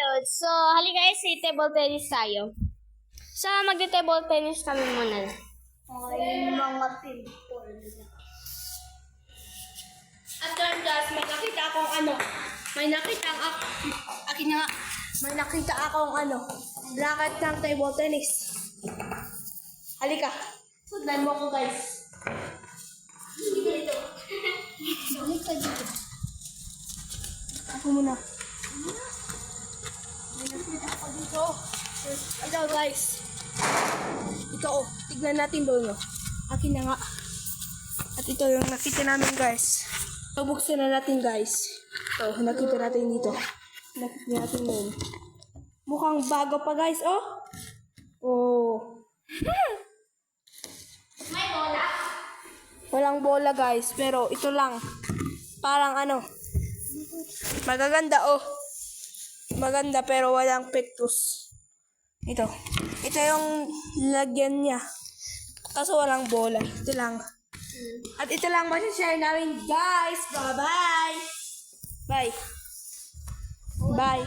Lods. So, hali guys, table tennis tayo. So, magte-table tennis kami muna. Ay, mga pimple. At guys, may nakita akong racket ng table tennis. Halika. Sundan mo ko guys. Dito. Halika dito. Ako muna. May nakita ako dito. Ito guys. Ito tignan natin doon. Akin na nga. At ito yung nakita namin guys. Buksan na natin guys. Ito, nakita natin dito. Nakita natin doon. Mukhang bago pa guys, oh. Oh. May bola. Walang bola guys, pero ito lang. Parang magaganda oh. Maganda pero walang pectus. Ito. Ito yung lagyan niya. Kaso walang bola. Ito lang. At ito lang masashare namin guys. Bye-bye. Bye. Bye.